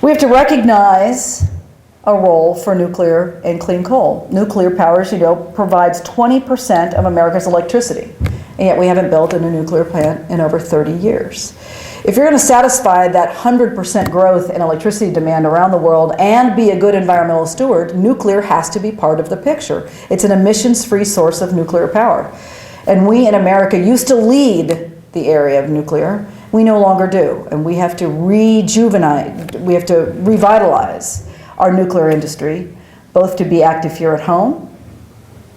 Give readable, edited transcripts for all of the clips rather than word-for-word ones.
We have to recognize a role for nuclear and clean coal. Nuclear power, as you know, provides 20% of America's electricity, and yet we haven't built a new nuclear plant in over 30 years. If you're going to satisfy that 100% growth in electricity demand around the world and be a good environmental steward, nuclear has to be part of the picture. It's an emissions-free source of nuclear power. And we in America used to lead the area of nuclear. We no longer do, and we have to revitalize our nuclear industry, both to be active here at home,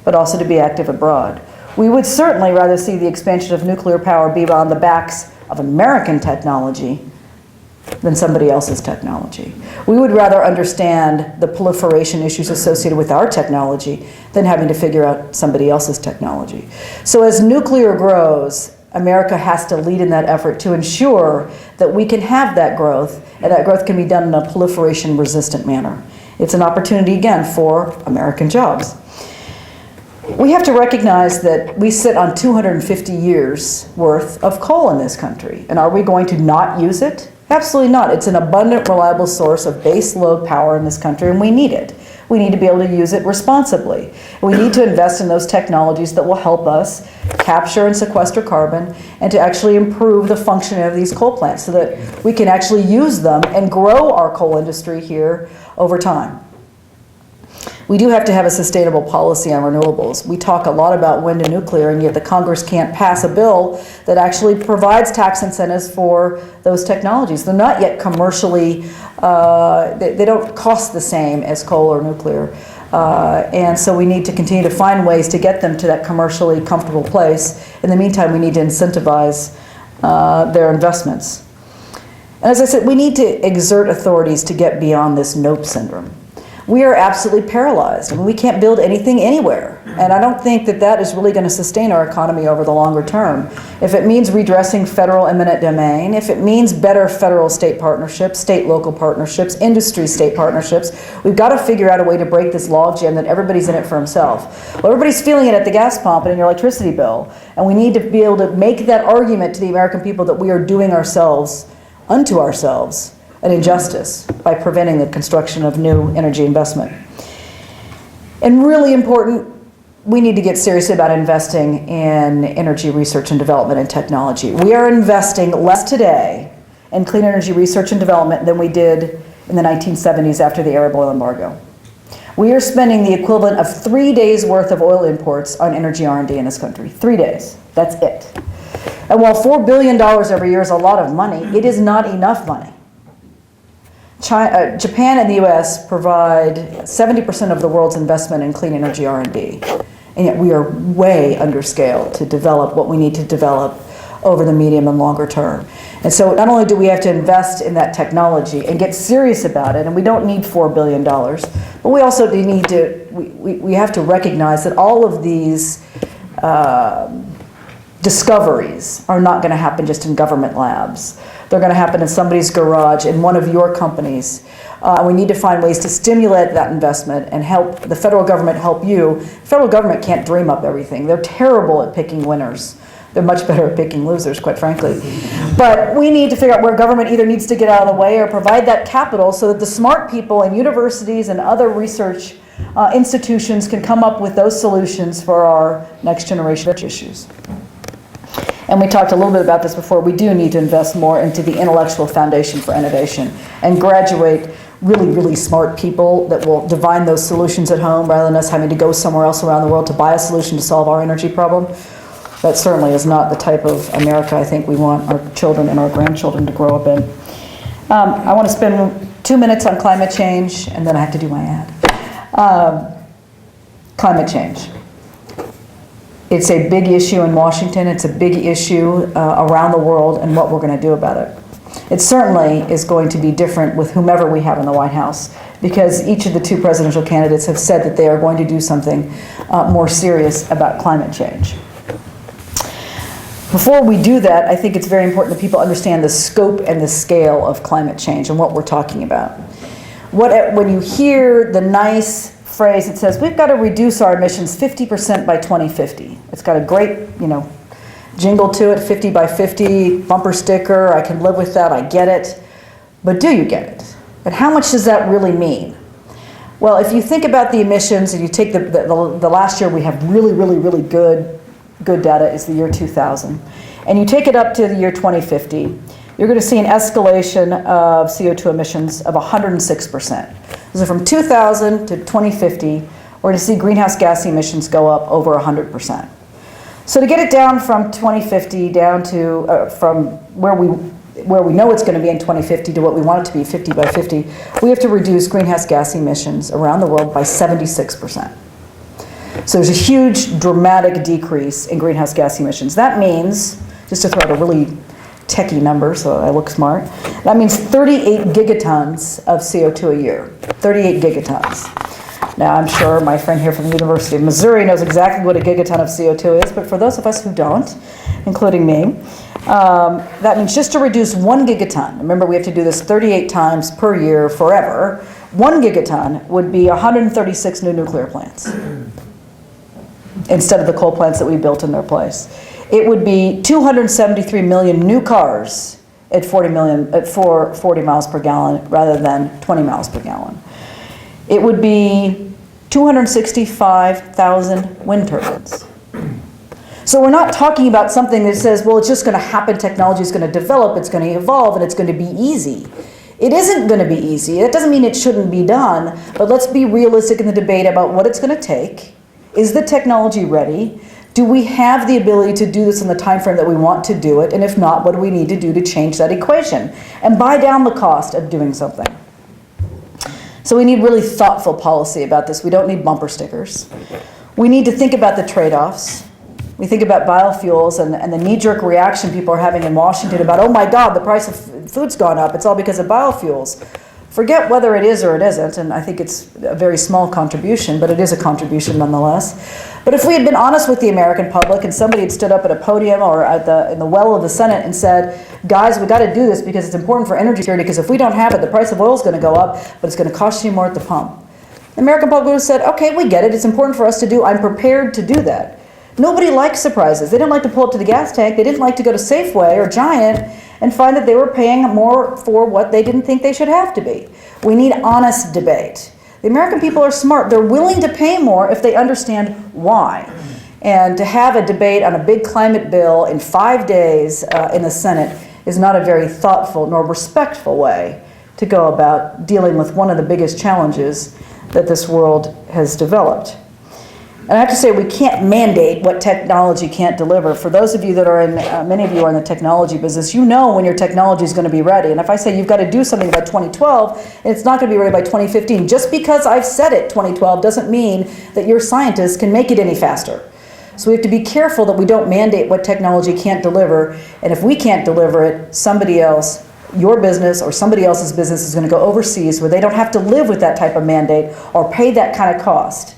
but also to be active abroad. We would certainly rather see the expansion of nuclear power be on the backs of American technology than somebody else's technology. We would rather understand the proliferation issues associated with our technology than having to figure out somebody else's technology. So as nuclear grows, America has to lead in that effort to ensure that we can have that growth, and that growth can be done in a proliferation-resistant manner. It's an opportunity, again, for American jobs. We have to recognize that we sit on 250 years worth of coal in this country. And are we going to not use it? Absolutely not. It's an abundant, reliable source of base load power in this country, and we need it. We need to be able to use it responsibly. We need to invest in those technologies that will help us capture and sequester carbon and to actually improve the functioning of these coal plants so that we can actually use them and grow our coal industry here over time. We do have to have a sustainable policy on renewables. We talk a lot about wind and nuclear, and yet the Congress can't pass a bill that actually provides tax incentives for those technologies. They're not yet commercially, they don't cost the same as coal or nuclear. And so we need to continue to find ways to get them to that commercially comfortable place. In the meantime, we need to incentivize their investments. And as I said, we need to exert authorities to get beyond this NOPE syndrome. We are absolutely paralyzed. I mean, we can't build anything anywhere. And I don't think that that is really going to sustain our economy over the longer term. If it means redressing federal eminent domain, if it means better federal-state partnerships, state-local partnerships, industry-state partnerships, we've got to figure out a way to break this logjam that everybody's in it for himself. Well, everybody's feeling it at the gas pump and in your electricity bill. And we need to be able to make that argument to the American people that we are doing ourselves, unto ourselves, an injustice by preventing the construction of new energy investment. And really important, we need to get serious about investing in energy research and development and technology. We are investing less today in clean energy research and development than we did in the 1970s after the Arab oil embargo. We are spending the equivalent of 3 days worth of oil imports on energy R&D in this country. 3 days, that's it. And while $4 billion every year is a lot of money, it is not enough money. Japan and the US provide 70% of the world's investment in clean energy R&D, and yet we are way under scale to develop what we need to develop over the medium and longer term. And so not only do we have to invest in that technology and get serious about it, and we don't need $4 billion, but we also need to, we have to recognize that all of these discoveries are not going to happen just in government labs. They're going to happen in somebody's garage, in one of your companies. We need to find ways to stimulate that investment and help the federal government help you. The federal government can't dream up everything. They're terrible at picking winners. They're much better at picking losers, quite frankly. But we need to figure out where government either needs to get out of the way or provide that capital so that the smart people in universities and other research institutions can come up with those solutions for our next generation issues. And we talked a little bit about this before. We do need to invest more into the intellectual foundation for innovation and graduate really, really smart people that will divine those solutions at home rather than us having to go somewhere else around the world to buy a solution to solve our energy problem. That certainly is not the type of America I think we want our children and our grandchildren to grow up in. I want to spend 2 minutes on climate change, and then I have to do my ad. Climate change. It's a big issue in Washington. It's a big issue around the world, and what we're going to do about it. It certainly is going to be different with whomever we have in the White House, because each of the two presidential candidates have said that they are going to do something more serious about climate change. Before we do that, I think it's very important that people understand the scope and the scale of climate change and what we're talking about. When you hear the nice phrase that says, we've got to reduce our emissions 50% by 2050. It's got a great, jingle to it, 50 by 50, bumper sticker, I can live with that, I get it. But do you get it? But how much does that really mean? Well, if you think about the emissions and you take the last year we have really good data is the year 2000, and you take it up to the year 2050, you're going to see an escalation of CO2 emissions of 106%. So from 2000 to 2050, we're going to see greenhouse gas emissions go up over 100%. So to get it down from 2050 down to, from where we know it's going to be in 2050 to what we want it to be, 50 by 50, we have to reduce greenhouse gas emissions around the world by 76%. So there's a huge, dramatic decrease in greenhouse gas emissions. That means, just to throw out a really techie number so I look smart, that means 38 gigatons of CO2 a year. 38 gigatons. Now, I'm sure my friend here from the University of Missouri knows exactly what a gigaton of CO2 is, but for those of us who don't, including me, that means just to reduce 1 gigaton, remember we have to do this 38 times per year forever, 1 gigaton would be 136 new nuclear plants instead of the coal plants that we built in their place. It would be 273 million new cars at 40 miles per gallon rather than 20 miles per gallon. It would be 265,000 wind turbines. So we're not talking about something that says, well, it's just going to happen, technology is going to develop, it's going to evolve, and it's going to be easy. It isn't going to be easy. That doesn't mean it shouldn't be done, but let's be realistic in the debate about what it's going to take. Is the technology ready? Do we have the ability to do this in the time frame that we want to do it? And if not, what do we need to do to change that equation and buy down the cost of doing something? So we need really thoughtful policy about this. We don't need bumper stickers. We need to think about the trade-offs. We think about biofuels and the knee-jerk reaction people are having in Washington about, oh my God, the price of food's gone up. It's all because of biofuels. Forget whether it is or it isn't, and I think it's a very small contribution, but it is a contribution nonetheless. But if we had been honest with the American public and somebody had stood up at a podium or in the well of the Senate and said, guys, we got to do this because it's important for energy security, because if we don't have it, the price of oil is going to go up, but it's going to cost you more at the pump. The American public would have said, okay, we get it. It's important for us to do. I'm prepared to do that. Nobody likes surprises. They didn't like to pull up to the gas tank. They didn't like to go to Safeway or Giant and find that they were paying more for what they didn't think they should have to be. We need honest debate. The American people are smart. They're willing to pay more if they understand why. And to have a debate on a big climate bill in 5 days in the Senate is not a very thoughtful nor respectful way to go about dealing with one of the biggest challenges that this world has developed. And I have to say, we can't mandate what technology can't deliver. For those of you that are in, many of you are in the technology business, you know when your technology is going to be ready. And if I say you've got to do something by 2012, and it's not going to be ready by 2015, just because I've said it 2012 doesn't mean that your scientists can make it any faster. So we have to be careful that we don't mandate what technology can't deliver. And if we can't deliver it, somebody else, your business or somebody else's business, is going to go overseas where they don't have to live with that type of mandate or pay that kind of cost.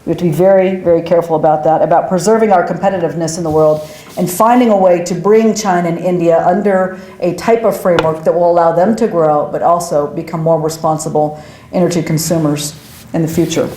We have to be very, very careful about that, about preserving our competitiveness in the world and finding a way to bring China and India under a type of framework that will allow them to grow, but also become more responsible energy consumers in the future.